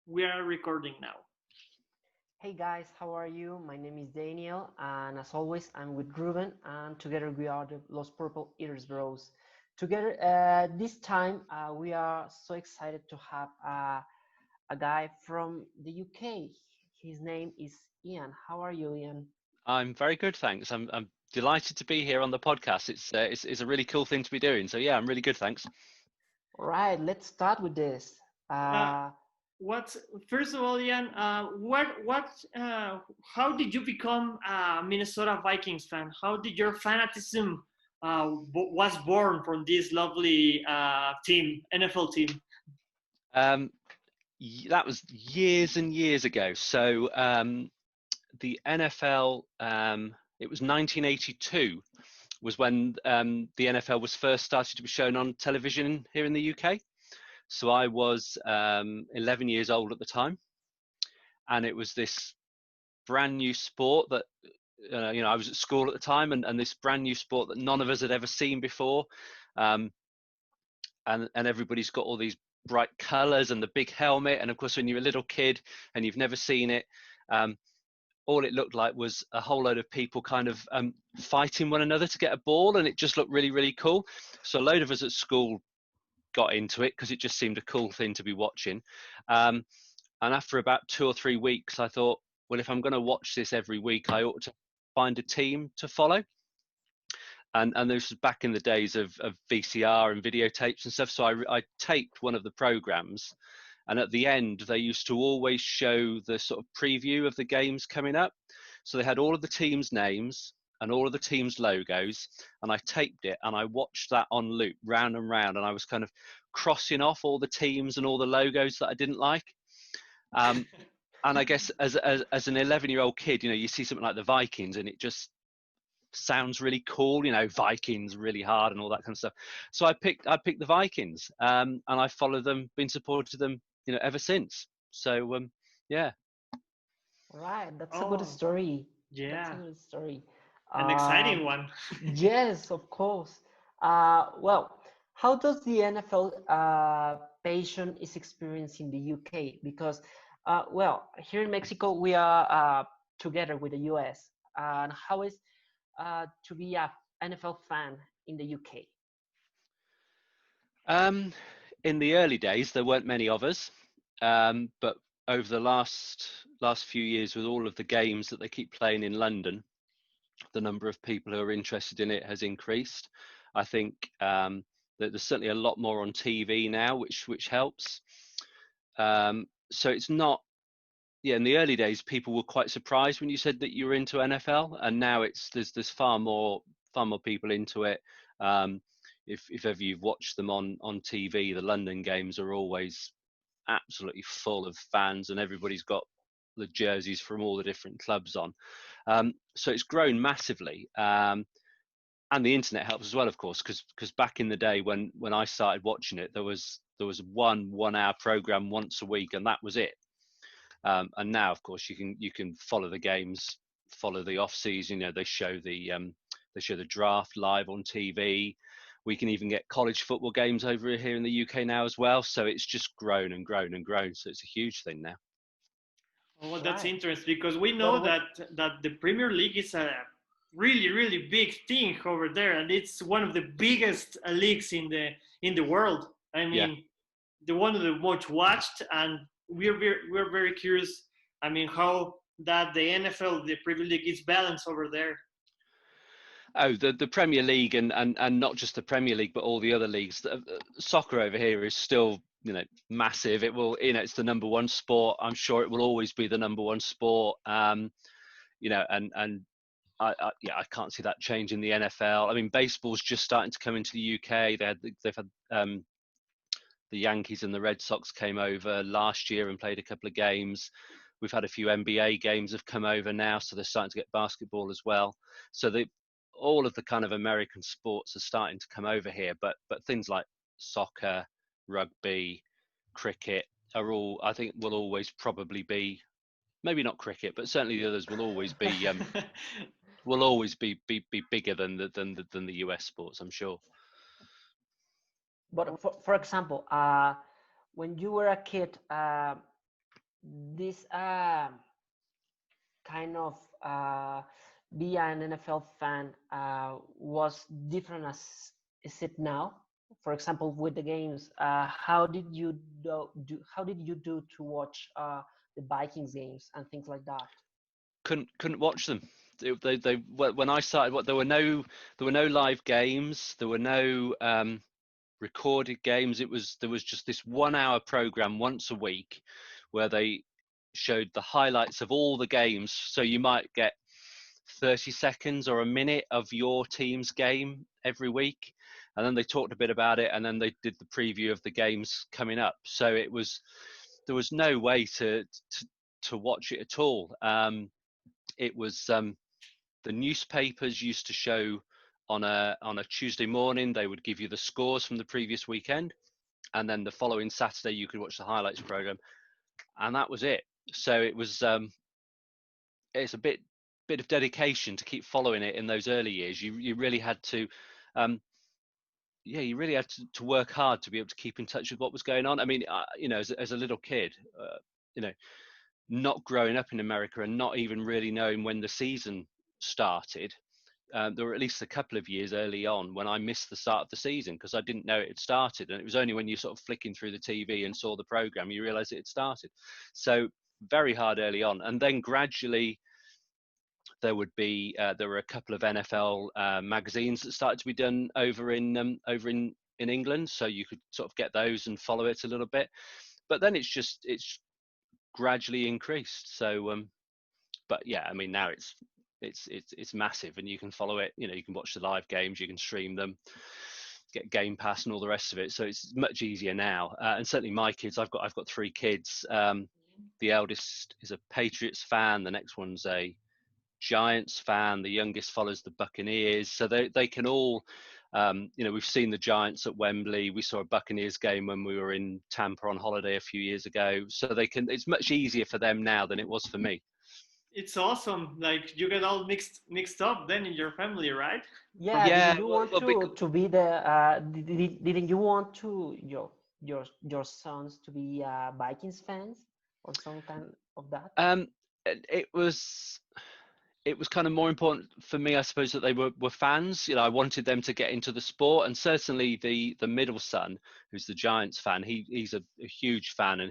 We are recording now. Hey guys, how are you? My name is Daniel, and as always, I'm with Ruben, and together we are the Los Purple Eaters Bros. Together, this time we are so excited to have a guy from the UK. His name is Ian. How are you, Ian? I'm very good, thanks. I'm delighted to be here on the podcast. It's a really cool thing to be doing. So yeah, I'm really good, thanks. All right, let's start with this. Uh, what first of all, Ian? How did you become a Minnesota Vikings fan? How did your fanatism was born from this lovely team, NFL team? Um, that was years and years ago. So the NFL, it was 1982, was when the NFL was first started to be shown on television here in the UK. So I was 11 years old at the time, and it was this brand new sport that I was at school at the time, and this brand new sport that none of us had ever seen before, um, and everybody's got all these bright colours and the big helmet, and of course when you're a little kid and you've never seen it, all it looked like was a whole load of people kind of fighting one another to get a ball, and it just looked really, really cool. So a load of us at school got into it because it just seemed a cool thing to be watching. And after about 2 or 3 weeks, I thought, well, if I'm going to watch this every week, I ought to find a team to follow. And this was back in the days of VCR and videotapes and stuff. So I taped one of the programs, and at the end, they used to always show the sort of preview of the games coming up. So they had all of the teams' names and all of the teams' logos, and I taped it and I watched that on loop round and round, and I was kind of crossing off all the teams and all the logos that I didn't like. And I guess as an 11-year-old kid, you see something like the Vikings and it just sounds really cool, Vikings really hard and all that kind of stuff. So I picked the Vikings, and I followed them, been supported them, ever since. So yeah. All right, that's a good Oh, story. That's a yeah, good story. an exciting Um, one. Yes, of course. Well, how does the NFL passion is experienced in the UK? Because, well, here in Mexico we are together with the US. And how is to be a NFL fan in the UK? um in the early days there weren't many of us, but over the last few years, with all of the games that they keep playing in London, the number of people who are interested in it has increased. I think that there's certainly a lot more on TV now, which helps. So it's not. Yeah, in the early days, people were quite surprised when you said that you were into NFL, and now there's far more people into it. Um, if ever you've watched them on TV, the London games are always absolutely full of fans, and everybody's got the jerseys from all the different clubs on. So it's grown massively, and the internet helps as well, of course, because back in the day when I started watching it, there was one-hour program once a week, and that was it. And now, of course, you can follow the games, follow the off season. They show the draft live on TV. We can even get college football games over here in the UK now as well. So it's just grown and grown and grown. So it's a huge thing now. Oh, that's Right. interesting because we know But what? that the Premier League is a really big thing over there, and it's one of the biggest leagues in the world. I Yeah. mean, the one of the most watched, and we're very curious. I mean, how that the NFL, the Premier League, is balanced over there. Oh, the Premier League and not just the Premier League, but all the other leagues. Soccer over here is still, massive. It will, it's the number one sport. I'm sure it will always be the number one sport. And yeah, I can't see that change in the NFL. I mean, baseball's just starting to come into the UK. They've had the Yankees and the Red Sox came over last year and played a couple of games. We've had a few NBA games have come over now, so they're starting to get basketball as well. So all of the kind of American sports are starting to come over here, but things like soccer, rugby, cricket are all, I think, will always probably be, maybe not cricket, but certainly the others will always be bigger than the US sports, I'm sure. But for example, when you were a kid, this kind of be an NFL fan was different as is it now? For example, with the games, how did you how did you do to watch the Vikings games and things like that? Couldn't watch them. They when I started, there were no live games. There were no recorded games. There was just this 1 hour program once a week where they showed the highlights of all the games. So you might get 30 seconds or a minute of your team's game every week, and then they talked a bit about it, and then they did the preview of the games coming up. So there was no way to watch it at all. It was the newspapers used to show on a Tuesday morning. They would give you the scores from the previous weekend, and then the following Saturday you could watch the highlights program, and that was it. So it was it's a bit of dedication to keep following it in those early years. You really had to you really had to work hard to be able to keep in touch with what was going on. I mean, as a little kid, you know, not growing up in America and not even really knowing when the season started, there were at least a couple of years early on when I missed the start of the season because I didn't know it had started. And it was only when you sort of flicking through the TV and saw the program, you realize it had started. So very hard early on. And then gradually there were a couple of NFL magazines that started to be done over in England. So you could sort of get those and follow it a little bit. But then it's gradually increased. So, but yeah, I mean, now it's massive, and you can follow it. You can watch the live games, you can stream them, get Game Pass and all the rest of it. So it's much easier now. And certainly my kids, I've got 3 kids. The eldest is a Patriots fan. The next one's a Giants fan. The youngest follows the Buccaneers. So they can all, we've seen the Giants at Wembley. We saw a Buccaneers game when we were in Tampa on holiday a few years ago. So it's much easier for them now than it was for me. It's awesome. Like you get all mixed up then in your family, right? Yeah, Yeah, didn't you want to be the didn't you want to your sons to be Vikings fans or some kind of that? It was kind of more important for me, I suppose, that they were fans. I wanted them to get into the sport, and certainly the middle son, who's the Giants fan, he's a huge fan, and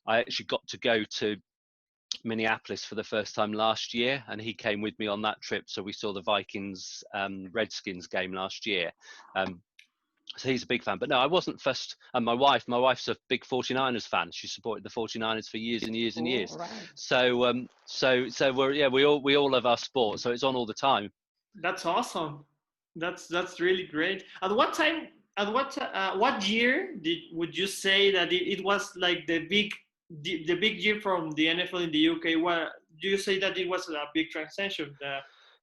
I actually got to go to Minneapolis for the first time last year, and he came with me on that trip. So we saw the Vikings Redskins game last year. So he's a big fan. But no, I wasn't first. And my wife's a big 49ers fan. She supported the 49ers for years and years and years. Right. So we all love our sport. So it's on all the time. That's awesome. That's really great. At what time? At what year would you say that it was like the big year from the NFL in the UK? What do you say that it was a big transition?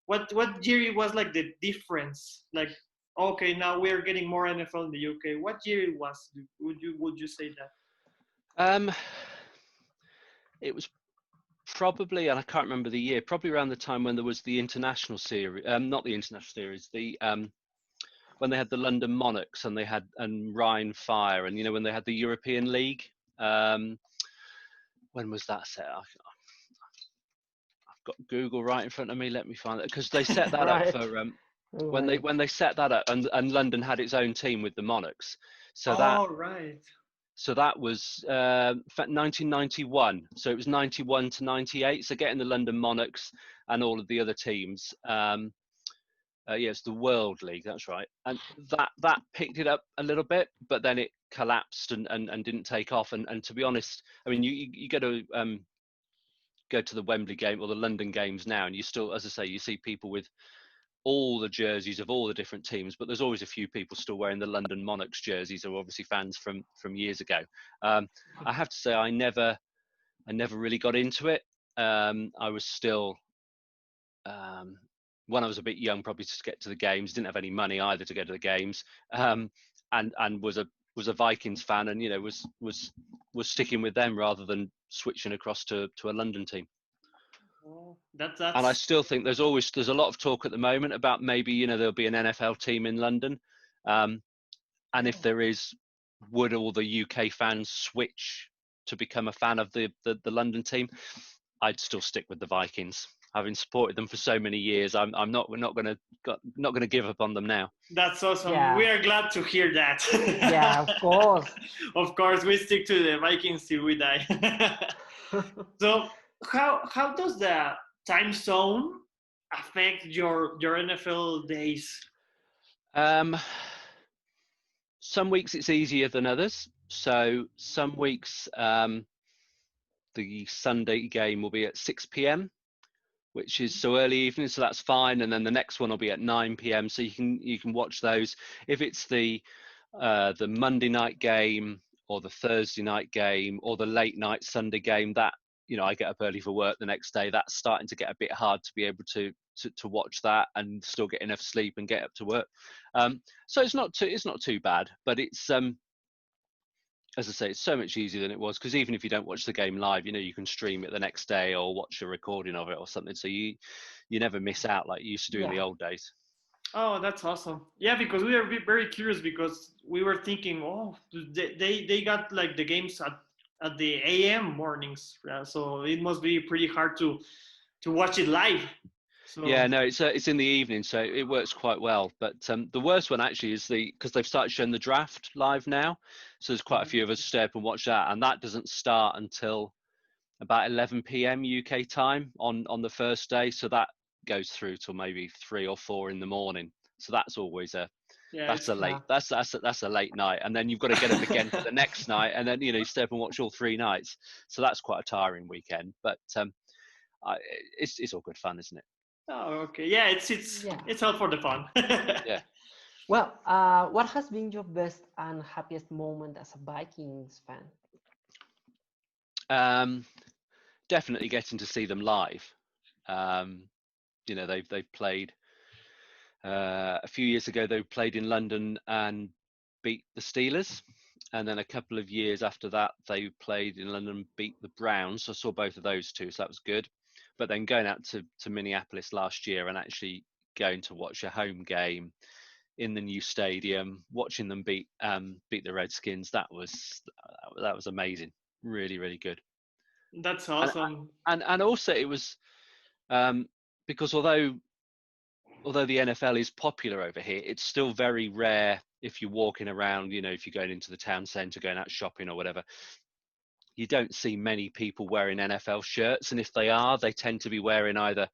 What year it was like the difference? Like, okay, now we're getting more NFL in the UK. What year it was? Would you say that? It was probably, and I can't remember the year, probably around the time when there was the international series, not the international series, when they had the London Monarchs and they had Rhine Fire, and when they had the European League. When was that set? I've got Google right in front of me. Let me find it, because they set that Right. up for when they set that up, and London had its own team with the Monarchs. So right. So that was 1991. So it was 91 to 98. So getting the London Monarchs and all of the other teams. It's the World League. That's right. And that picked it up a little bit, but then it collapsed and didn't take off. And to be honest, I mean, you go to the Wembley game or the London games now, and you still, as I say, you see people with all the jerseys of all the different teams, but there's always a few people still wearing the London Monarchs jerseys, who are obviously fans from years ago. I have to say, I never really got into it. I was still, when I was a bit young, probably to get to the games, didn't have any money either to go to the games, and was a Vikings fan, and was sticking with them rather than switching across to a London team. That's And I still think there's a lot of talk at the moment about maybe there'll be an NFL team in London, and if there is, would all the UK fans switch to become a fan of the London team, I'd still stick with the Vikings. Having supported them for so many years, we're not gonna give up on them now. That's awesome. Yeah. We are glad to hear that. Yeah, of course. Of course, we stick to the Vikings till we die. So how does the time zone affect your NFL days? Some weeks it's easier than others. So some weeks the Sunday game will be at 6 p.m. which is so early evening, so that's fine. And then the next one will be at 9 p.m. So you can watch those. If it's the Monday night game or the Thursday night game or the late night Sunday game, that, you know, I get up early for work the next day, that's starting to get a bit hard to be able to watch that and still get enough sleep and get up to work. So it's not too bad, but it's as I say, it's so much easier than it was, because even if you don't watch the game live, you know, you can stream it the next day or watch a recording of it or something. So you never miss out like you used to do in the old days. Oh, that's awesome. Yeah, because we are very curious, because we were thinking, oh, they got like the games at the AM mornings. So it must be pretty hard to watch it live. So. Yeah, no, it's in the evening, so it works quite well. But the worst one actually is because they've started showing the draft live now, so there's quite a few of us stay up and watch that, and that doesn't start until about 11 p.m. UK time on the first day, so that goes through till maybe 3 or 4 in the morning. So that's always that's a late night, and then you've got to get up again for the next night, and then, you know, you stay up and watch all 3 nights. So that's quite a tiring weekend, but it's all good fun, isn't it? Oh, okay. Yeah, it's all for the fun. Yeah. Well, what has been your best and happiest moment as a Vikings fan? Definitely getting to see them live. You know, they've played a few years ago. They played in London and beat the Steelers, and then a couple of years after that, they played in London and beat the Browns. So I saw both of those two, so that was good. But then going out to Minneapolis last year and actually going to watch a home game in the new stadium, watching them beat the Redskins, that was amazing. Really, really good. That's awesome. And also it was because although the NFL is popular over here, it's still very rare if you're walking around, you know, if you're going into the town centre, going out shopping or whatever, you don't see many people wearing NFL shirts. And if they are, they tend to be wearing either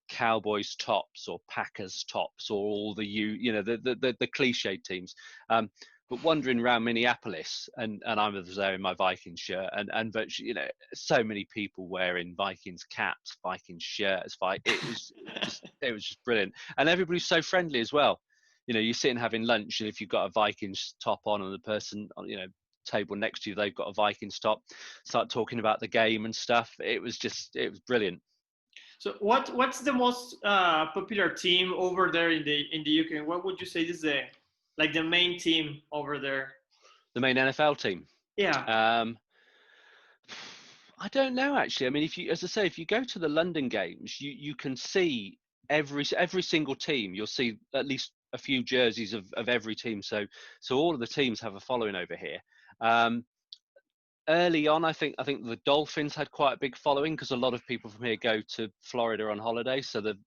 Cowboys tops or Packers tops or all the cliche teams. But wandering around Minneapolis, and I was there in my Vikings shirt, and virtually, you know, so many people wearing Vikings caps, Vikings shirts. It was just brilliant, and everybody's so friendly as well. You know, you're sitting having lunch, and if you've got a Vikings top on, and the person, you know, table next to you, they've got a Vikings top, start talking about the game and stuff. It was brilliant. So what's the most popular team over there in the UK? What would you say is the main team over there? The main NFL team? Yeah. I don't know, actually. I mean, if you go to the London games, you can see every single team. You'll see at least a few jerseys of every team. So all of the teams have a following over here. Early on, I think the Dolphins had quite a big following, because a lot of people from here go to Florida on holiday. So the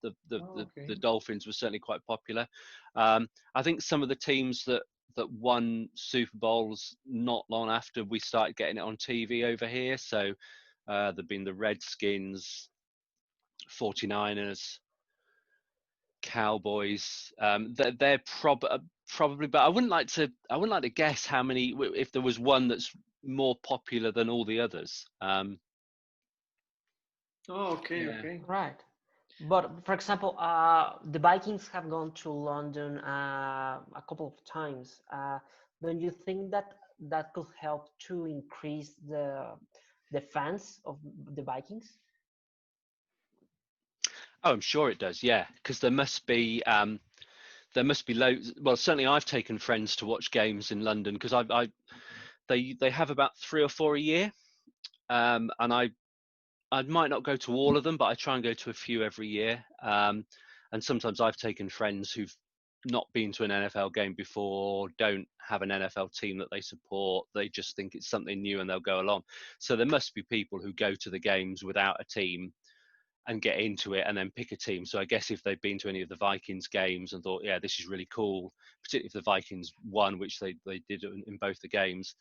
Dolphins were certainly quite popular. I think some of the teams that won Super Bowls not long after we started getting it on TV over here. So there've been the Redskins, 49ers, Cowboys. They're probably, but I wouldn't like to guess how many, if there was one that's more popular than all the others. Okay. Right. But for example, the Vikings have gone to London a couple of times. Don't you think that could help to increase the fans of the Vikings? Oh, I'm sure it does. Yeah, because there must be loads. Well, certainly I've taken friends to watch games in London, because they have about 3 or 4 a year, and I might not go to all of them, but I try and go to a few every year. And sometimes I've taken friends who've not been to an NFL game before, don't have an NFL team that they support. They just think it's something new and they'll go along. So there must be people who go to the games without a team and get into it and then pick a team. So I guess if they've been to any of the Vikings games and thought, yeah, this is really cool, particularly if the Vikings won, which they did in both the games,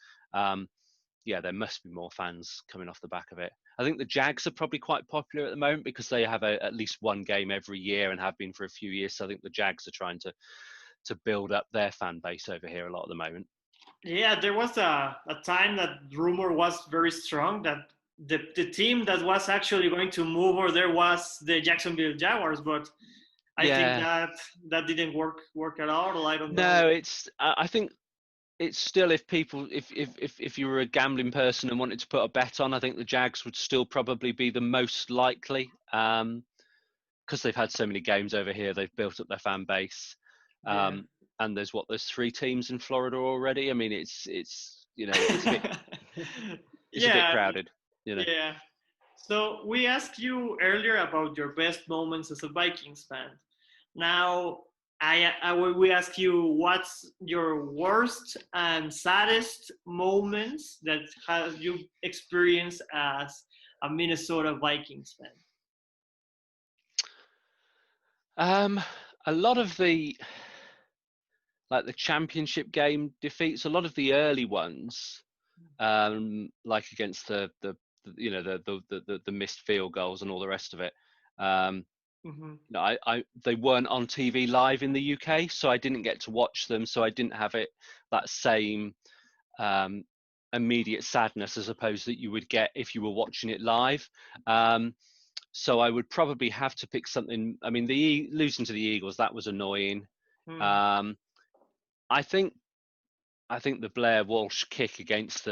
yeah, there must be more fans coming off the back of it. I think the Jags are probably quite popular at the moment because they have at least one game every year and have been for a few years. So I think the Jags are trying to build up their fan base over here a lot at the moment. Yeah, there was a time that rumor was very strong that the team that was actually going to move over there was the Jacksonville Jaguars, but I think that didn't work at all. I don't know. No, I think it's still, if you were a gambling person and wanted to put a bet on, I think the Jags would still probably be the most likely, because they've had so many games over here. They've built up their fan base, and there's 3 teams in Florida already. I mean, it's it's a bit it's a bit crowded. Yeah. So we asked you earlier about your best moments as a Vikings fan. Now, we ask you what's your worst and saddest moments that have you experienced as a Minnesota Vikings fan. A lot of the championship game defeats, a lot of the early ones, like against the missed field goals and all the rest of it. They weren't on TV live in the UK, so I didn't get to watch them. So I didn't have that same immediate sadness as opposed that you would get if you were watching it live. So I would probably have to pick something. I mean, losing to the Eagles, that was annoying. I think the Blair Walsh kick against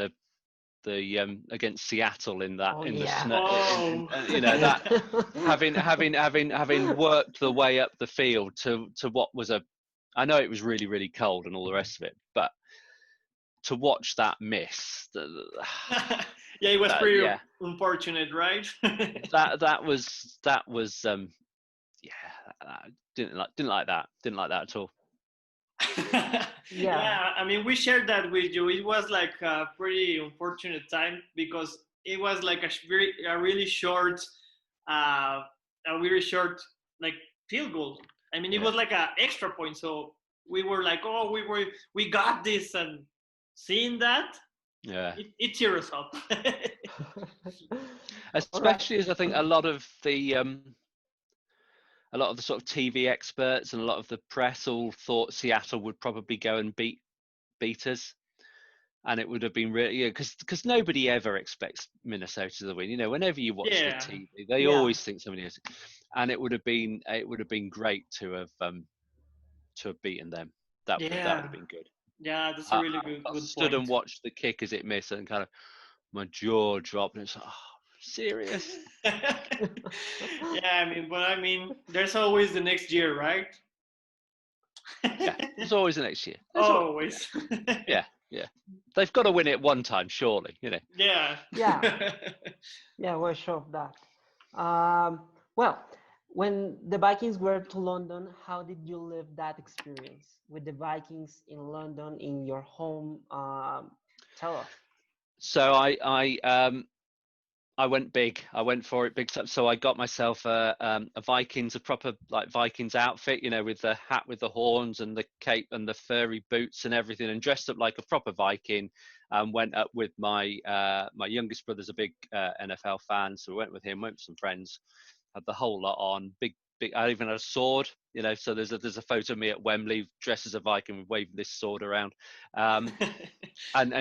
against Seattle in that the snow, that having worked the way up the field to what was I know it was really, really cold and all the rest of it, but to watch that miss, yeah, it was pretty unfortunate, right? that was didn't like that at all. Yeah, I mean, we shared that with you. It was like a pretty unfortunate time because it was like a really short like field goal. I mean, it was like an extra point, so we were like, oh, we got this, and seeing that, it tears us up. Especially as I think a lot of the sort of TV experts and a lot of the press all thought Seattle would probably go and beat us, and it would have been really, because nobody ever expects Minnesota to win. Whenever you watch the TV, they always think somebody else, and it would have been great to have beaten them. That would have been good. Yeah, that's a really good I point. Stood and watched the kick as it missed, and kind of my jaw dropped, and it's like, oh, serious. Yeah, I mean, there's always the next year, right? Yeah, there's always the next year. Always. Yeah. They've got to win it one time, surely. Yeah. Yeah, we're sure of that. Well, when the Vikings were to London, how did you live that experience with the Vikings in London, in your home? Tell us. So I went big. I went for it big time. So I got myself a proper Vikings outfit, with the hat with the horns and the cape and the furry boots and everything, and dressed up like a proper Viking. Went up with my youngest brother's a big NFL fan, so we went with him. Went with some friends. Had the whole lot on. Big. I even had a sword. So there's a photo of me at Wembley dressed as a Viking, waving this sword around, and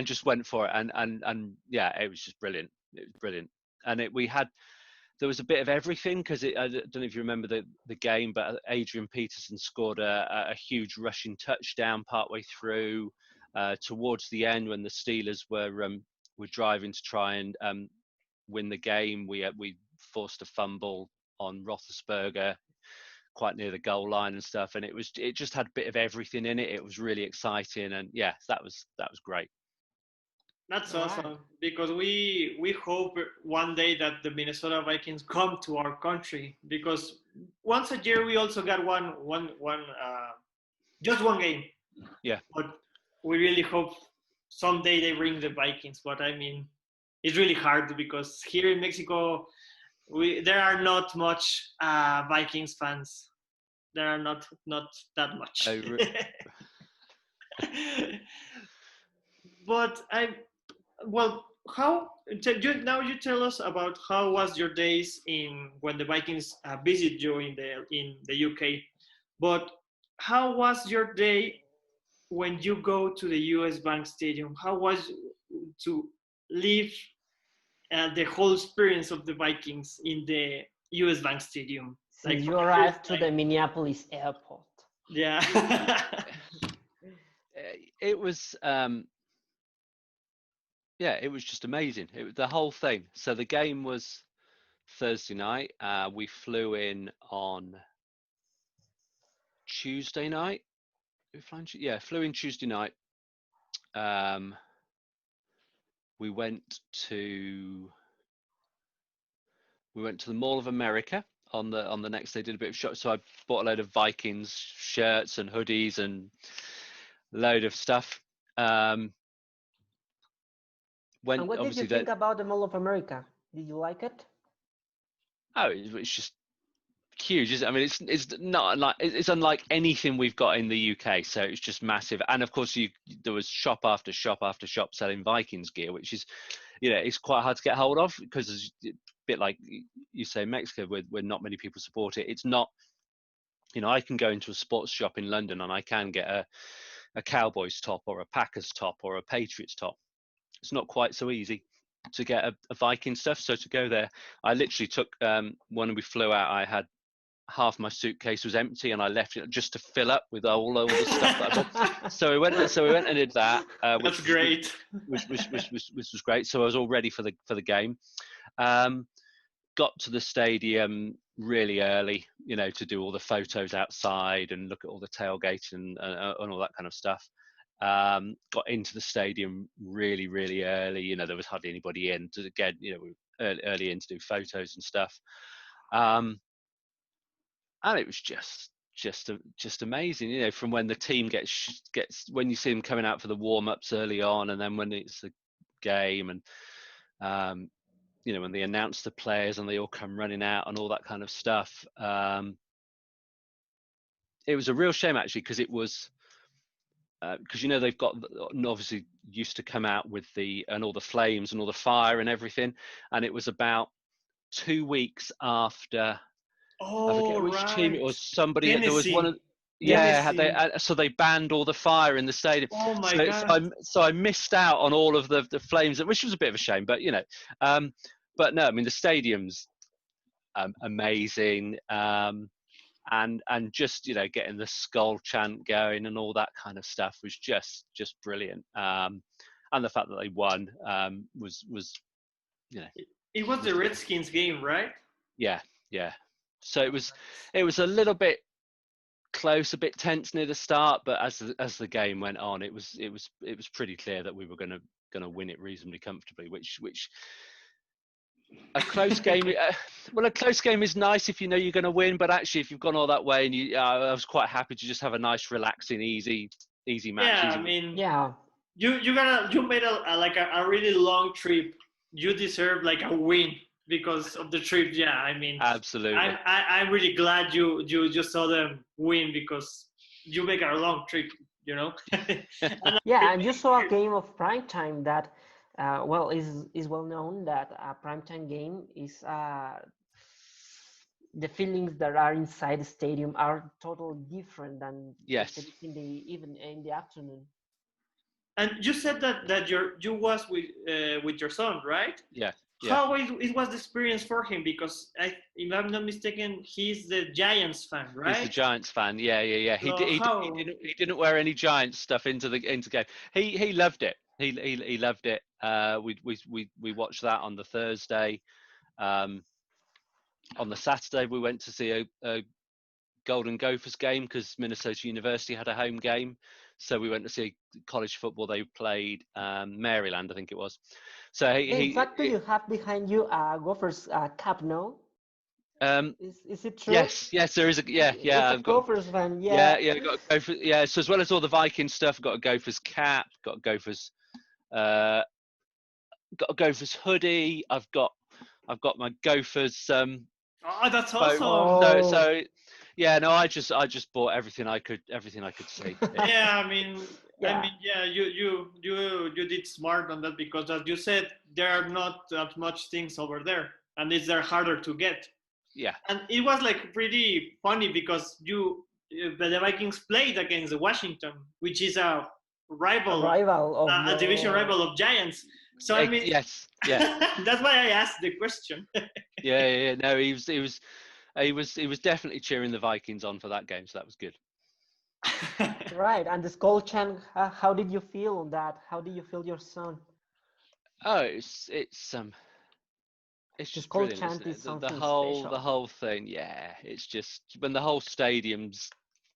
just went for it. And yeah, it was just brilliant. It was brilliant. And there was a bit of everything, because I don't know if you remember the game, but Adrian Peterson scored a huge rushing touchdown partway through, towards the end when the Steelers were driving to try and win the game. We forced a fumble on Roethlisberger quite near the goal line and stuff, and it just had a bit of everything in it. It was really exciting, and yeah, that was great. That's awesome, because we hope one day that the Minnesota Vikings come to our country, because once a year we also got one Just one game. Yeah. But we really hope someday they bring the Vikings. But I mean, it's really hard because here in Mexico, there are not much Vikings fans. There are not that much. But how now you tell us about how was your days in when the Vikings visit you in the UK, but how was your day when you go to the US Bank Stadium? How was to live the whole experience of the Vikings in the US Bank Stadium? Since you arrived to the Minneapolis airport. Yeah. It was it was just amazing. The whole thing. So the game was Thursday night. We flew in on Tuesday night. Flew in Tuesday night. We went to the Mall of America on the next day. Did a bit of shop. So I bought a load of Vikings shirts and hoodies and a load of stuff. And what did you think about the Mall of America? Did you like it? Oh, it's just huge. I mean, it's not like it's unlike anything we've got in the UK. So it's just massive. And of course, there was shop after shop after shop selling Vikings gear, which is, it's quite hard to get hold of because it's a bit like you say, Mexico, where not many people support it. It's not, I can go into a sports shop in London and I can get a Cowboys top or a Packers top or a Patriots top. It's not quite so easy to get a Viking stuff. So to go there, I literally took when we flew out, I had half my suitcase was empty and I left it just to fill up with all the stuff that I bought. So we went and did that. That's great. Which was great. So I was all ready for the game. Got to the stadium really early, to do all the photos outside and look at all the tailgating and all that kind of stuff. Got into the stadium really, really early. There was hardly anybody in to get, we were early in to do photos and stuff. And it was just amazing, from when the team gets when you see them coming out for the warm-ups early on, and then when it's the game, and when they announce the players and they all come running out and all that kind of stuff. It was a real shame actually, because it was because they've got obviously used to come out with all the flames and all the fire and everything, and it was about 2 weeks after. I forget which team it was. Somebody Tennessee. There was one of so they banned all the fire in the stadium. Oh my God. So I missed out on all of the flames, which was a bit of a shame. But but no, I mean the stadium's amazing, and just getting the SKOL chant going and all that kind of stuff was just brilliant. And the fact that they won was It was the Redskins game, right? Yeah. So it was a little bit close, a bit tense near the start, but as the game went on, it was pretty clear that we were going to win it reasonably comfortably. Which a close game, a close game is nice if you're going to win, but actually if you've gone all that way, and I was quite happy to just have a nice, relaxing, easy match. Yeah, I mean, you made a really long trip. You deserve like a win because of the trip. Yeah, I mean, absolutely. I'm really glad you just saw them win because you make a long trip, And you saw a game of prime time that is well known that a primetime game is the feelings that are inside the stadium are totally different than in the afternoon. And you said that you was with your son, right? Yeah. How it was the experience for him? Because if I'm not mistaken, he's the Giants fan, right? He's the Giants fan. Yeah. He didn't wear any Giants stuff into game. He loved it. He loved it. We watched that on the Thursday. On the Saturday, we went to see a Golden Gophers game because Minnesota University had a home game. So we went to see college football. They played Maryland, I think it was. So in fact, do you have behind you a Gophers cap, no? Is it true? Yes, there is a yeah. It's a I've got Gophers fan. yeah, Yeah. yeah. Got to go for yeah. So as well as all the Viking stuff, got a Gophers cap, got a Gophers uh, got a Gophers hoodie. I've got my Gophers Oh, that's boat. awesome. Oh, So yeah. No, I just bought everything I could see. Yeah. Yeah, yeah. yeah, you did smart on that because, as you said, there are not that much things over there, and they're harder to get. Yeah. And it was like pretty funny because the Vikings played against the Washington, which is a A rival, rival of a division your. rival of Giants. So Yes. Yeah. that's why I asked the question. Yeah. No, he was definitely cheering the Vikings on for that game, so that was good. Right, and the SKOL chant. How did you feel on that? How did you feel your son? Oh, it's The just SKOL brilliant, isn't chant is it? The something whole special. thing. Yeah, it's just when the whole stadium's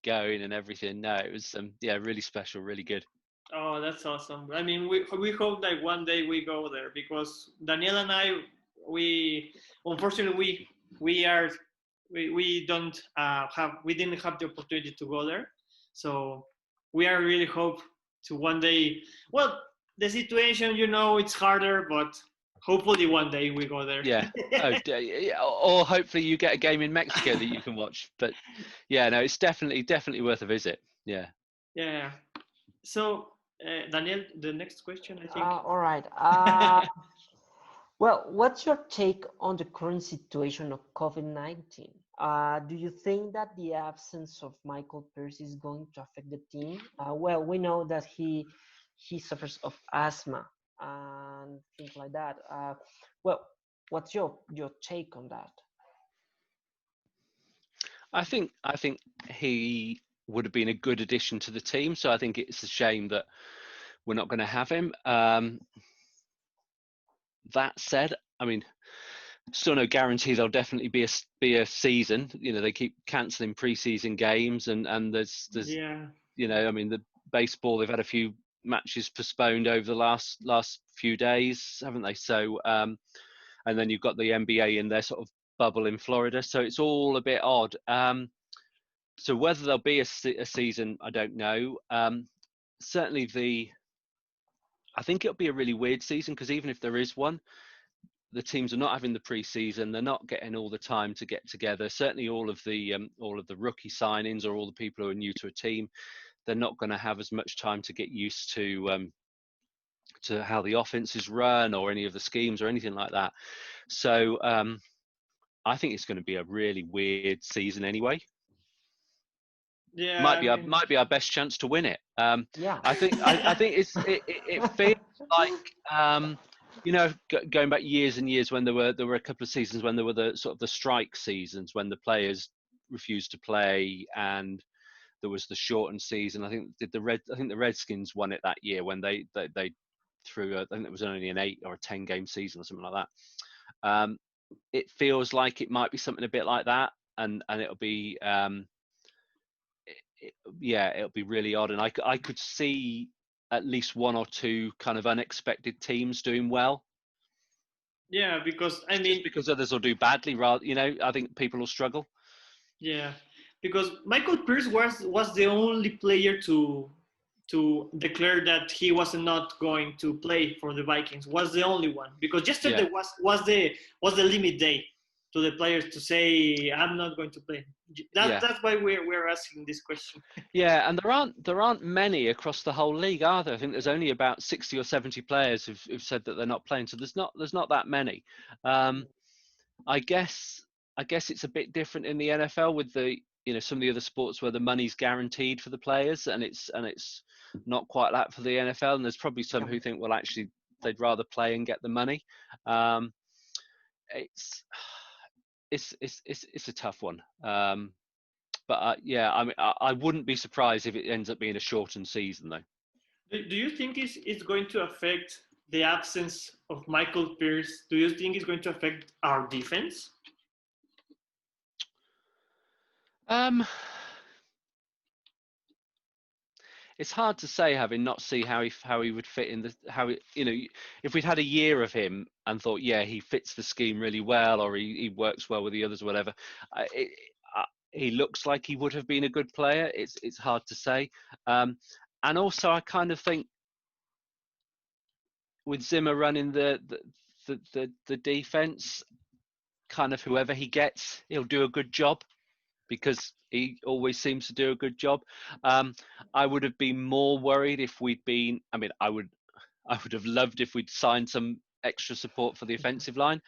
going and everything. No, it was yeah, really special, really good. Oh, that's awesome. We hope that one day we go there because Daniel and I, we unfortunately we don't we didn't have the opportunity to go there, so we are really hope to one day. Well, the situation, it's harder, but hopefully one day we go there. Yeah. Oh, yeah, or hopefully you get a game in Mexico that you can watch. But yeah, no, it's definitely worth a visit. Yeah. Yeah. So, Daniel, the next question, I think. All right. Well, what's your take on the current situation of COVID-19? Do you think that the absence of Michael Pierce is going to affect the team? Well, we know that he suffers of asthma and things like that. Well, what's your take on that? I think he would have been a good addition to the team. So I think it's a shame that we're not going to have him. That said, I mean, still no guarantee there'll definitely be a season. They keep cancelling preseason games, and there's Yeah. I mean, the baseball, they've had a few matches postponed over the last few days, haven't they? So and then you've got the NBA in their sort of bubble in Florida, so it's all a bit odd. So whether there'll be a season, I don't know. Certainly I think it'll be a really weird season because even if there is one, the teams are not having the preseason. They're not getting all the time to get together. Certainly, all of the rookie signings or all the people who are new to a team, they're not going to have as much time to get used to how the offense is run or any of the schemes or anything like that. So I think it's going to be a really weird season anyway. Yeah. Might be our best chance to win it. Yeah. I think it feels like going back years and years when there were a couple of seasons when there were the sort of the strike seasons when the players refused to play and there was the shortened season. I think the Redskins won it that year when they threw I think it was only an 8 or a 10 game season or something like that. It feels like it might be something a bit like that, and it'll be it'll be really odd, and I could see at least one or two kind of unexpected teams doing well. Yeah, because Just because others will do badly, rather, I think people will struggle. yeah, because Michael Pierce was the only player to declare that he was not going to play for the Vikings. Was the only one because yesterday Yeah. was the limit day to the players to say I'm not going to play. That's why we're asking this question. Yeah, and there aren't many across the whole league, are there? I think there's only about 60 or 70 players who've said that they're not playing. So there's not that many. I guess it's a bit different in the NFL with the some of the other sports where the money's guaranteed for the players, and it's not quite that for the NFL. And there's probably some who think, well, actually, they'd rather play and get the money. It's a tough one. But yeah, I mean, I wouldn't be surprised if it ends up being a shortened season, though. Do you think it's going to affect the absence of Michael Pierce? Do you think it's going to affect our defense? it's hard to say, having not see how he would fit in if we'd had a year of him and thought, yeah, he fits the scheme really well, or he works well with the others or whatever. He looks like he would have been a good player. It's hard to say. And also I kind of think with Zimmer running the defense, kind of whoever he gets, he'll do a good job, because he always seems to do a good job. I would have been more worried if we'd been. I mean, I would have loved if we'd signed some extra support for the offensive line,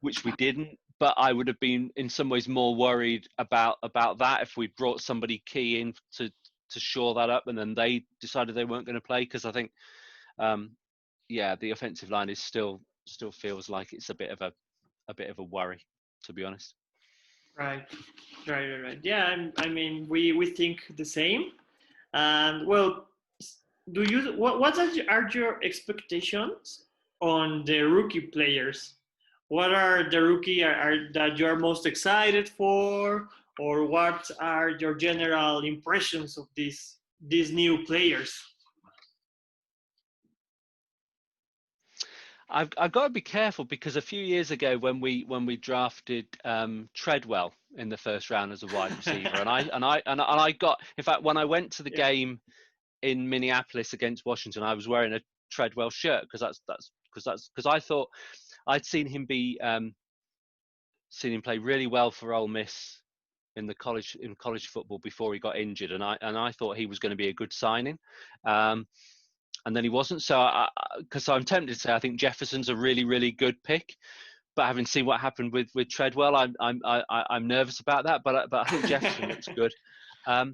which we didn't. But I would have been in some ways more worried about that if we'd brought somebody key in to shore that up, and then they decided they weren't going to play, because I think, the offensive line is still feels like it's a bit of a worry, to be honest. Right. Yeah, I mean, we think the same. And well, what are your expectations on the rookie players? What are the rookie that you are most excited for, or what are your general impressions of these new players? I've got to be careful, because a few years ago when we drafted Treadwell in the first round as a wide receiver, and I got, in fact, when I went to the game in Minneapolis against Washington, I was wearing a Treadwell shirt, because I thought I'd seen him play really well for Ole Miss in college football before he got injured, and I thought he was going to be a good signing. And then he wasn't. So, I'm tempted to say I think Jefferson's a really, really good pick, but having seen what happened with Treadwell, I'm nervous about that. But I think Jefferson looks good. I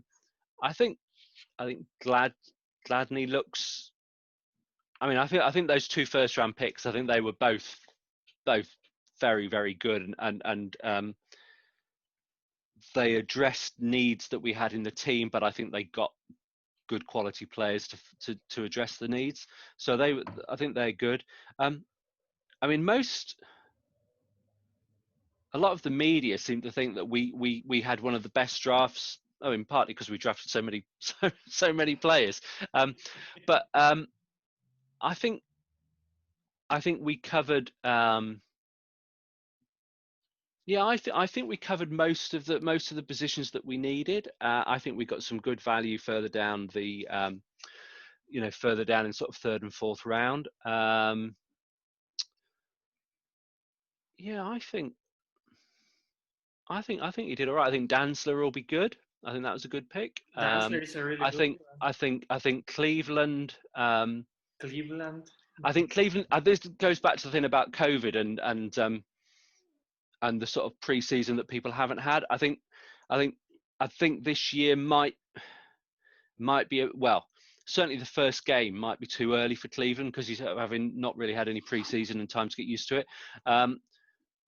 think Gladney looks. I mean, I think those two first round picks, I think they were both very, very good, and they addressed needs that we had in the team, but I think they got good quality players to address the needs. So I think they're good. I mean, a lot of the media seem to think that we had one of the best drafts. I mean, partly because we drafted so many players. But I think we covered. I think we covered most of the positions that we needed. I think we got some good value further down further down in sort of third and fourth round. I think he did all right. I think Dantzler will be good. I think that was a good pick. Dantzler is a really good one. I think Cleveland. Cleveland. I think Cleveland. This goes back to the thing about COVID and the sort of pre-season that people haven't had. I think this year might be certainly the first game might be too early for Cleveland, because he's having not really had any pre-season and time to get used to it.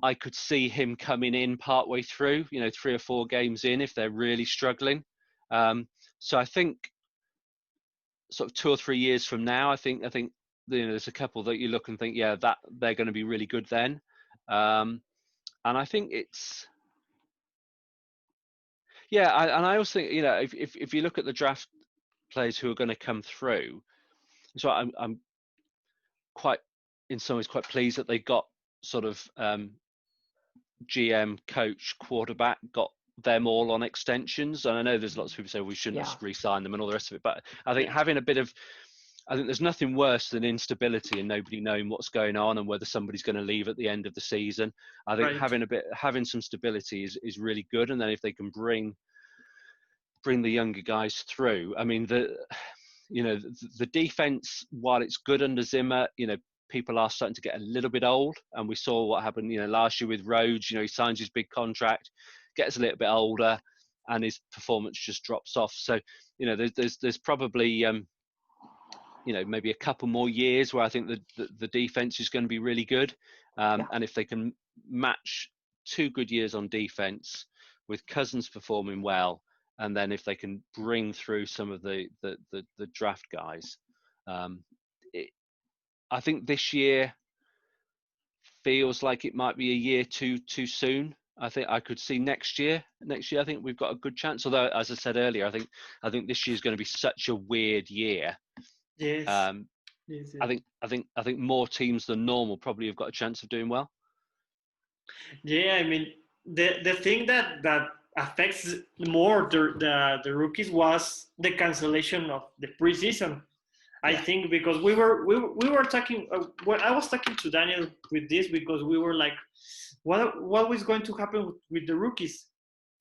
I could see him coming in partway through, 3 or 4 games in, if they're really struggling. So I think sort of 2 or 3 years from now, I think there's a couple that you look and think, yeah, that they're going to be really good then. And I think it's, and I also think, if you look at the draft players who are going to come through, so I'm quite, in some ways, quite pleased that they got sort of GM, coach, quarterback, got them all on extensions. And I know there's lots of people say we shouldn't have re-signed them and all the rest of it, but I think I think there's nothing worse than instability and nobody knowing what's going on and whether somebody's going to leave at the end of the season. I think having some stability is really good. And then if they can bring the younger guys through, I mean, the defense, while it's good under Zimmer, people are starting to get a little bit old, and we saw what happened, last year with Rhodes. He signs his big contract, gets a little bit older, and his performance just drops off. So, there's probably maybe a couple more years where I think the defense is going to be really good. And if they can match 2 good years on defense with Cousins performing well, and then if they can bring through some of the draft guys, I think this year feels like it might be a year too soon. I think I could see next year. Next year, I think we've got a good chance. Although, as I said earlier, I think this year is going to be such a weird year. Yes. Um, Yes. I think more teams than normal probably have got a chance of doing well. Yeah, I mean, the thing that affects more the rookies was the cancellation of the preseason. I Yeah. think because we were talking. When I was talking to Daniel with this, because we were like, what was going to happen with the rookies?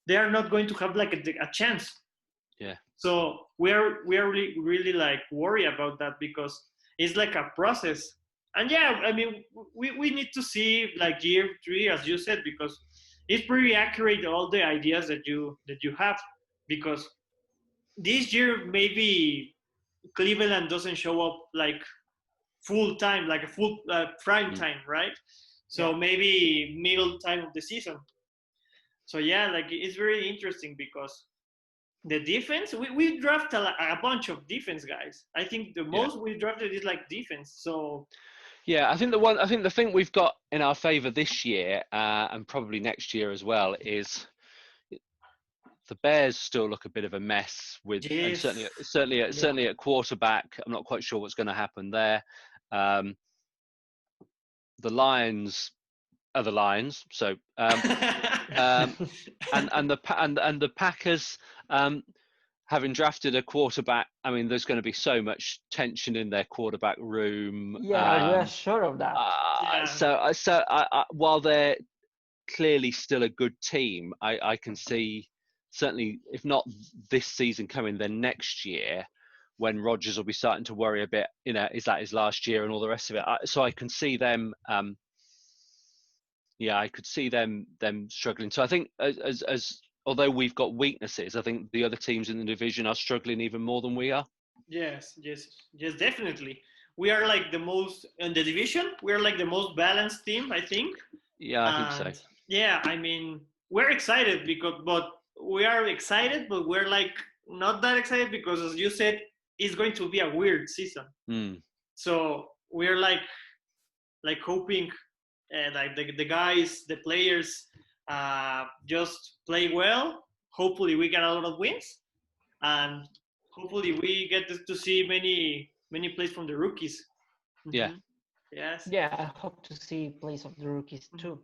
They are not going to have like a chance. Yeah. So we are really like worried about that, because it's like a process. And yeah, I mean, we need to see like year 3, as you said, because it's pretty accurate, all the ideas that you have, because this year maybe Cleveland doesn't show up like full time, like a full prime time, right? So maybe middle time of the season. So yeah, like it's very interesting, because the defense, we drafted a bunch of defense guys. I think the most we drafted is like defense. So yeah, I think the thing we've got in our favour this year, and probably next year as well, is the Bears still look a bit of a mess with, and yes, certainly at quarterback. I'm not quite sure what's going to happen there. The Lions are the Lions, so and the Packers, having drafted a quarterback, I mean, there's going to be so much tension in their quarterback room. Yeah, we are sure of that. While they're clearly still a good team, I can see, certainly, if not this season coming, then next year, when Rodgers will be starting to worry a bit, is that his last year and all the rest of it. So I can see them, I could see them struggling. So I think as although we've got weaknesses, I think the other teams in the division are struggling even more than we are. Yes, definitely. We are like the most in the division. We're like the most balanced team, I think. Yeah, I think so. Yeah, I mean, we're excited but we are excited, but we're like not that excited, because, as you said, it's going to be a weird season. So we're like hoping, like the guys, the players, just play well. Hopefully, we get a lot of wins, and hopefully, we get to see many plays from the rookies. Yeah. Yes. Yeah, I hope to see plays of the rookies too.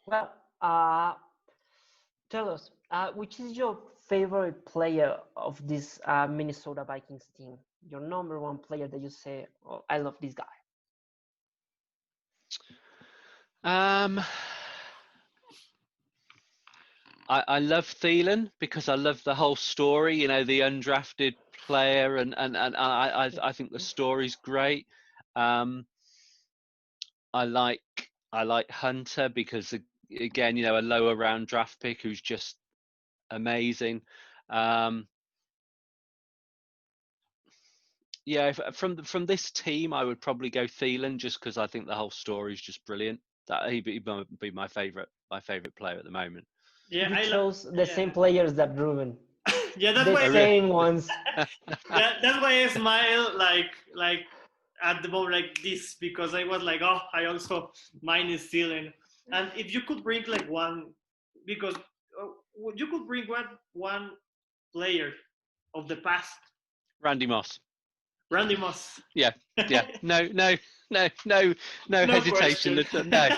Well, tell us, which is your favorite player of this Minnesota Vikings team? Your number one player that you say, "Oh, I love this guy." I love Thielen because I love the whole story. The undrafted player, and I think the story's great. I like Hunter because, again, a lower round draft pick who's just amazing. From this team, I would probably go Thielen, just because I think the whole story is just brilliant. That he'd be my favorite player at the moment. Yeah, you chose the same players that Ruben. Yeah, that's the why same ones. That's why I smile like at the moment like this, because I was like, oh, I also mine is Thielen. And if you could bring like one, because you could bring one player of the past. Randy Moss. Yeah. No hesitation. Question. No.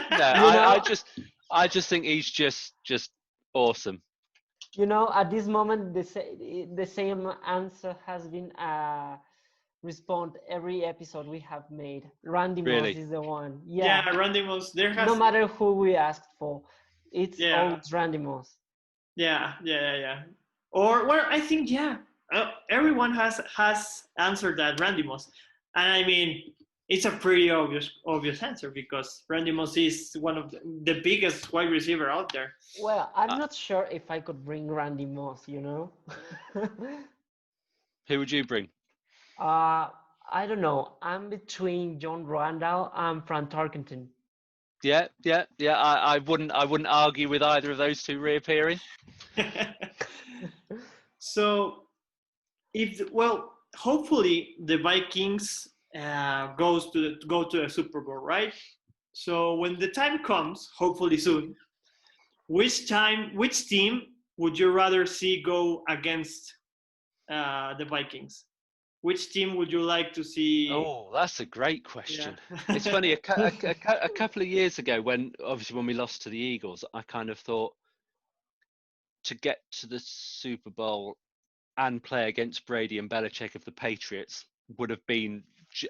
I just think he's just awesome. At this moment, the same answer has been respond every episode we have made. Randy Moss is the one. Yeah, Randy Moss. No matter who we asked for, it's always Randy Moss. Yeah. Or I think everyone has answered that, Randy Moss, and I mean, it's a pretty obvious answer, because Randy Moss is one of the biggest wide receiver out there. Well, I'm not sure if I could bring Randy Moss. Who would you bring? I don't know. I'm between John Randall and Frank Tarkenton. Yeah. I wouldn't argue with either of those two reappearing. So, hopefully the Vikings go to a Super Bowl, right? So when the time comes, hopefully soon, which team would you rather see go against the Vikings? Which team would you like to see? Oh, that's a great question. Yeah. It's funny, a couple of years ago, when we lost to the Eagles, I kind of thought, to get to the Super Bowl and play against Brady and Belichick of the Patriots would have been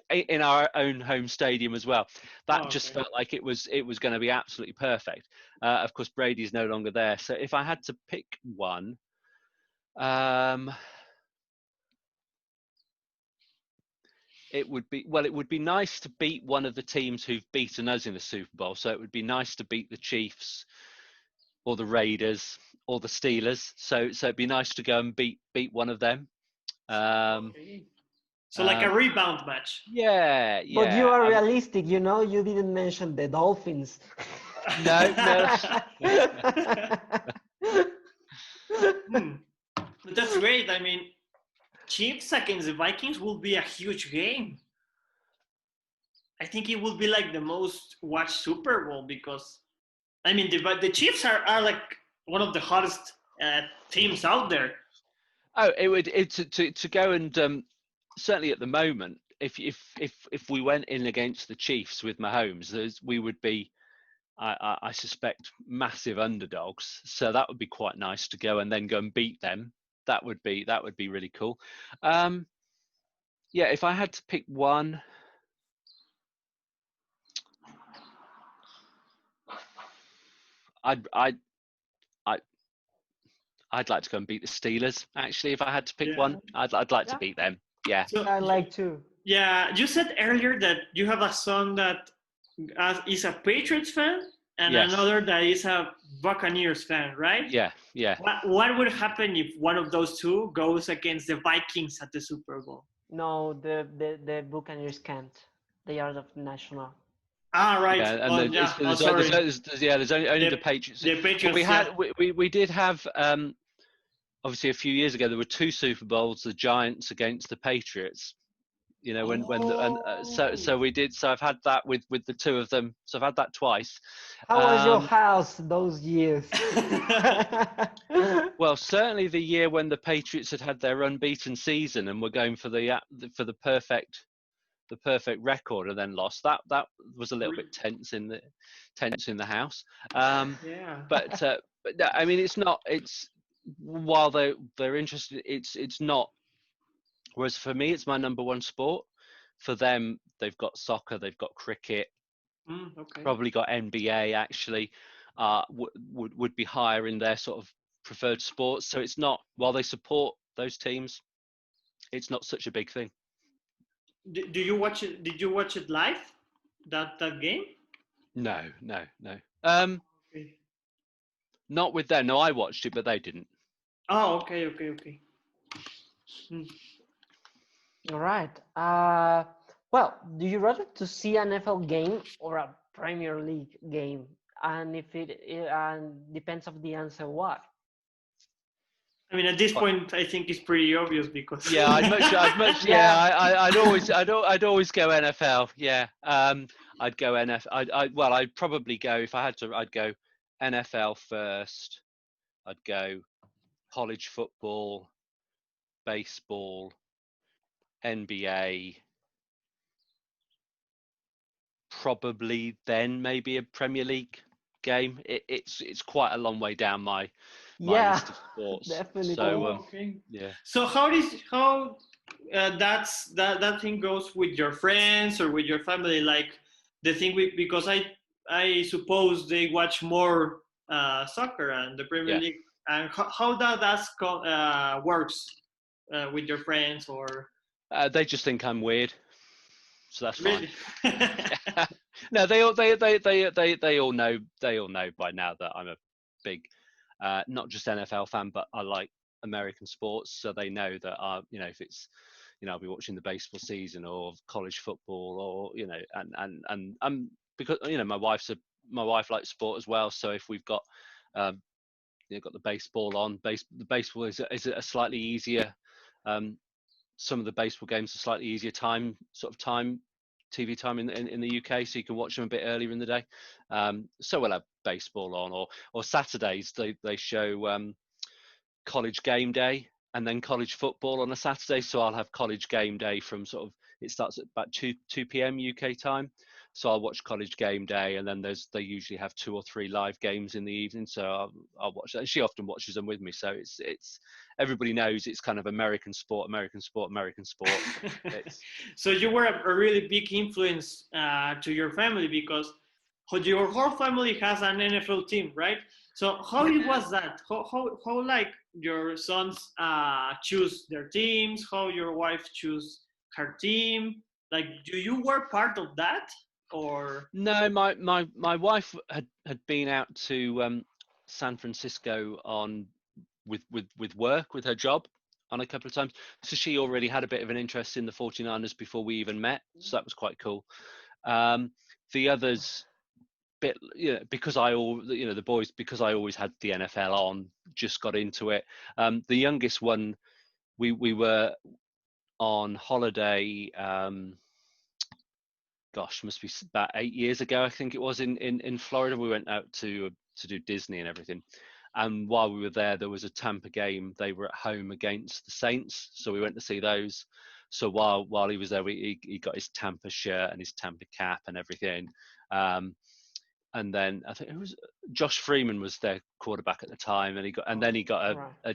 in our own home stadium as well. That just felt like it was going to be absolutely perfect. Of course, Brady's no longer there, so if I had to pick one, it would be nice to beat one of the teams who've beaten us in the Super Bowl. So it would be nice to beat the Chiefs or the Raiders or the Steelers. So it'd be nice to go and beat one of them. So like a rebound match. Yeah. But you are realistic, you know. You didn't mention the Dolphins. No. But that's great. I mean, Chiefs against the Vikings will be a huge game. I think it will be like the most watched Super Bowl, because I mean the Chiefs are like one of the hottest teams out there. Oh, to go and certainly at the moment, if we went in against the Chiefs with Mahomes, we would be, I suspect, massive underdogs. So that would be quite nice to go and beat them. That would be really cool. Yeah, if I had to pick one, I'd like to go and beat the Steelers. Actually, if I had to pick one, I'd like to beat them. Yeah. So, I like to. Yeah, you said earlier that you have a son that is a Patriots fan and another that is a Buccaneers fan, right? Yeah. What would happen if one of those two goes against the Vikings at the Super Bowl? No, the Buccaneers can't. They are the national. Ah, right. Yeah, and there's only the Patriots. The Patriots. We did have obviously a few years ago there were two Super Bowls, the Giants against the Patriots. You know, so we did. So I've had that with the two of them. So I've had that twice. How was your house those years? Well, certainly the year when the Patriots had their unbeaten season and were going for the perfect record and then lost. That was a little bit tense in the house. But no, I mean, it's not. It's while they're interested, it's not. Whereas for me, it's my number one sport. For them, they've got soccer, they've got cricket, probably got NBA. Actually, would be higher in their sort of preferred sports. So it's not. While they support those teams, it's not such a big thing. Do you watch it? Did you watch it live? That game? No. Not with them. No, I watched it, but they didn't. Oh, okay. All right. Well, do you rather to see an NFL game or a Premier League game? And if it depends of the answer, why? I mean, at this point, I think it's pretty obvious because. Yeah, I'd always go NFL. Yeah, I'd go NFL. Well, I'd probably go if I had to. I'd go NFL first. I'd go college football, baseball, NBA. Probably then maybe a Premier League game. It's quite a long way down my list of sports. Definitely. So yeah. So how that thing goes with your friends or with your family? Like the thing because I suppose they watch more soccer and the Premier League. And how that works with your friends or? They just think I'm weird. So that's fine. Really? No, they all know by now that I'm a big, not just NFL fan, but I like American sports. So they know that if it's, I'll be watching the baseball season or college football or and because my wife likes sport as well. So if we've got got the baseball on, the baseball is a slightly easier. Some of the baseball games are slightly easier time TV time in the UK, so you can watch them a bit earlier in the day. So we'll have baseball on, or Saturdays they show college game day and then college football on a Saturday. So I'll have college game day from sort of, it starts at about 2 p.m. UK time. So I'll watch college game day, and then they usually have 2 or 3 live games in the evening. So I'll watch that. She often watches them with me. So it's everybody knows it's kind of American sport, American sport, American sport. So you were a really big influence to your family, because your whole family has an NFL team, right? So how it was that? How like your sons choose their teams? How your wife choose her team? Like, do you were part of that? Or no, my wife had been out to San Francisco on with work, with her job, on a couple of times, so she already had a bit of an interest in the 49ers before we even met, so that was quite cool. The others, bit, because the boys, because I always had the NFL on, just got into it. The youngest one, we were on holiday, must be about 8 years ago, I think it was, in Florida. We went out to do Disney and everything, and while we were there was a Tampa game. They were at home against the Saints, so we went to see those. So while he was there, he got his Tampa shirt and his Tampa cap and everything. And then I think it was Josh Freeman was their quarterback at the time, and then he got a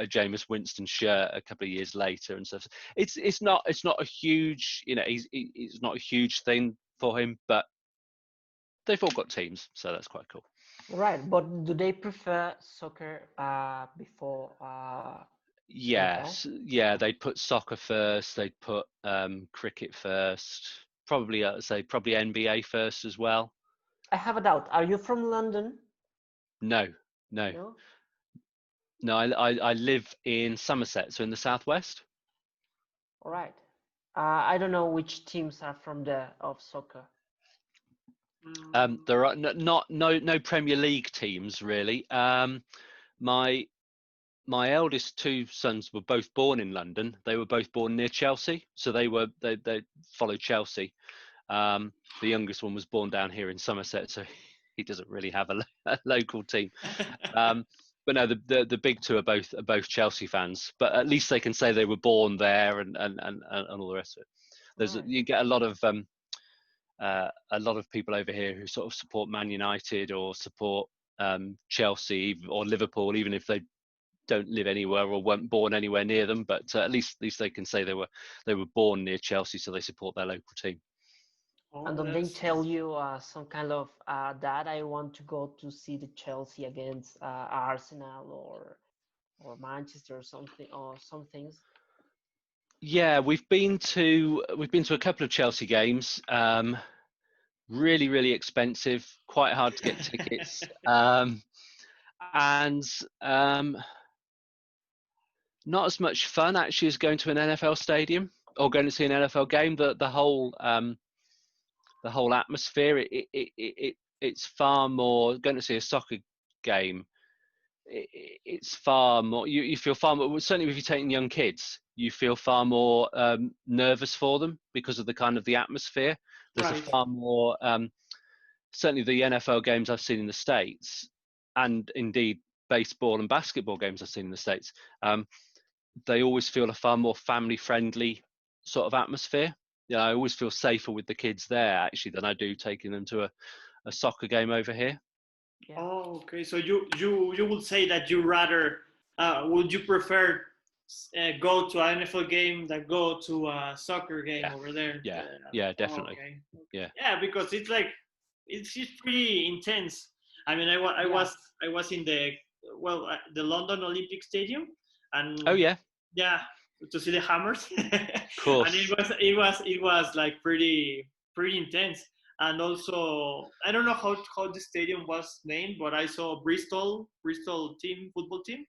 Jameis Winston shirt a couple of years later and stuff. It's not a huge, it's not a huge thing for him, but they've all got teams, so that's quite cool. Right, but do they prefer soccer before? Yes, yeah, they'd put soccer first. They'd put cricket first. Probably, I'd say probably NBA first as well. I have a doubt. Are you from London? No. I live in Somerset, so in the southwest. All right. I don't know which teams are from there of soccer. There are no Premier League teams really. My eldest 2 sons were both born in London. They were both born near Chelsea, so they followed Chelsea. The youngest one was born down here in Somerset, so he doesn't really have a local team. But no, the big 2 are both Chelsea fans. But at least they can say they were born there, and all the rest of it. You get a lot of people over here who sort of support Man United or support Chelsea or Liverpool, even if they don't live anywhere or weren't born anywhere near them. But at least they can say they were born near Chelsea, so they support their local team. And don't they tell you some kind of that I want to go to see the Chelsea against Arsenal or Manchester or something, or some things? Yeah, we've been to a couple of Chelsea games. Really, really expensive. Quite hard to get tickets. And not as much fun actually as going to an NFL stadium or going to see an NFL game. The whole atmosphere, it's far more. Going to see a soccer game, it's far more. You feel far more. Certainly, if you're taking young kids, you feel far more nervous for them because of the atmosphere. There's a far more. Certainly, the NFL games I've seen in the States, and indeed baseball and basketball games I've seen in the States, they always feel a far more family-friendly sort of atmosphere. I always feel safer with the kids there actually than I do taking them to a soccer game over here. Yeah. Oh, okay. So you would say that you rather would you prefer go to an NFL game than go to a soccer game over there? Yeah, definitely. Okay. Yeah, because it's like it's pretty intense. I mean, I was in the London Olympic Stadium, and to see the hammers. Of course. And it was like pretty intense. And also, I don't know how the stadium was named, but I saw Bristol football team.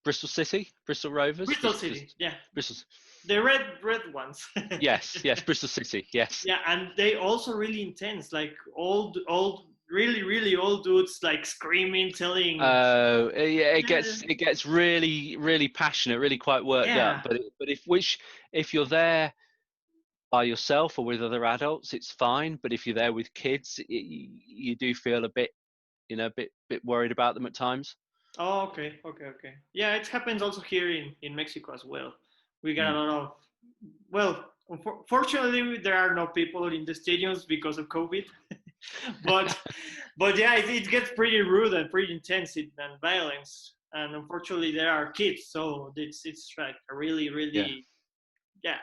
Bristol City, Bristol Rovers. Bristol City, yeah. Bristol. The red ones. Yes, Bristol City, yes. Yeah, and they also really intense, like old, really, really old dudes, like screaming, telling. Oh, yeah, it gets really, really passionate, really quite worked up. But if you're there by yourself or with other adults, it's fine. But if you're there with kids, you do feel a bit, a bit worried about them at times. Oh, okay, okay, okay. Yeah, it happens also here in Mexico as well. We got Mm. a lot of, well, fortunately there are no people in the stadiums because of COVID, but but yeah, it gets pretty rude and pretty intense and violence, and unfortunately there are kids, so it's like a really Yeah. really yeah,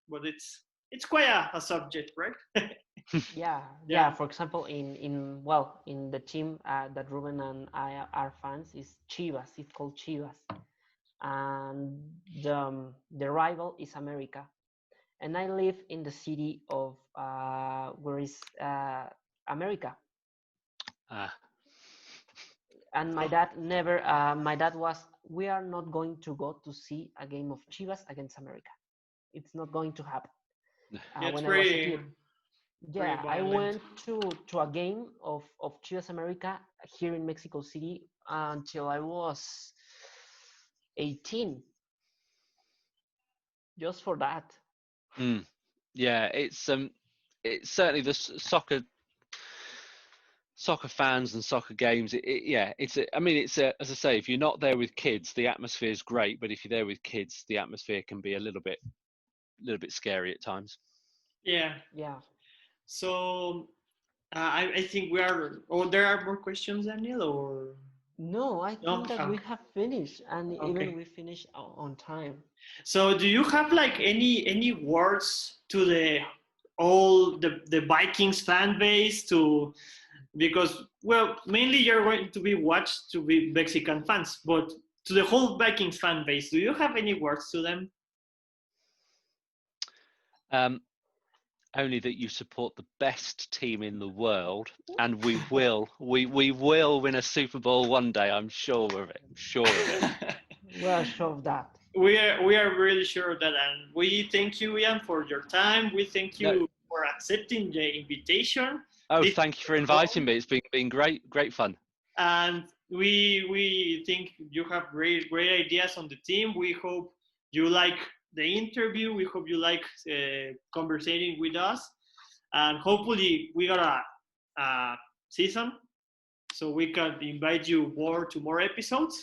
but it's quite a subject, right? Yeah, yeah. Yeah. For example, in the team that Ruben and I are fans is Chivas. It's called Chivas, and the rival is America. And I live in the city of where is America. Ah. And my Oh, dad never. My dad was. We are not going to go to see a game of Chivas against America. It's not going to happen. yeah, it's When I was a pretty kid, pretty yeah, I violent. went to a game of Chivas America here in Mexico City until I was 18, just for that. Mm. Yeah, it's certainly the soccer fans and soccer games. Yeah, I mean, as I say, if you're not there with kids, the atmosphere is great. But if you're there with kids, the atmosphere can be a little bit scary at times. Yeah. Yeah. So I think we are. Oh, there are more questions, Daniel, or No, I no? think that we Okay. have finished, and even Okay. we finished on time. So, do you have like any words to the all the Vikings fan base to, because well, mainly you're going to be watched to be Mexican fans, but to the whole Vikings fan base, do you have any words to them? Um, Only that you support the best team in the world, and we will win a Super Bowl one day. I'm sure of it. I'm sure of it. We are sure of that. We are really sure of that, and we thank you, Ian, for your time. We thank No. you for accepting the invitation. Oh, This thank you for inviting me. It's been great fun. and we think you have great ideas on the team. We hope you like the interview. We hope you like conversating with us, and hopefully we got a season so we can invite you more to more episodes.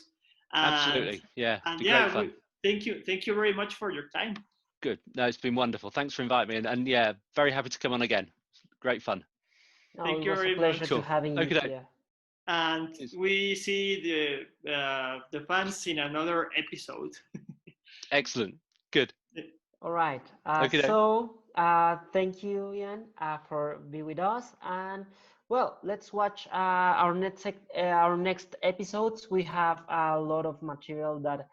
And Absolutely. Yeah, and be great yeah, fun. thank you very much for your time. Good. No, it's been wonderful. Thanks for inviting me, and yeah, very happy to come on again. Great fun. No, Thank it you was a very pleasure much. to Cool. having you Okay. here. And we see the fans in another episode. Excellent. Good. All right. Okay. Thank you, Ian, for being with us. And well, let's watch our next episodes. We have a lot of material that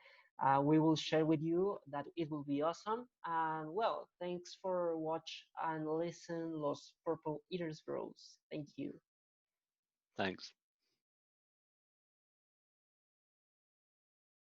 we will share with you. That it will be awesome. And well, thanks for watch and listen, Los Purple Eaters Bros. Thank you. Thanks.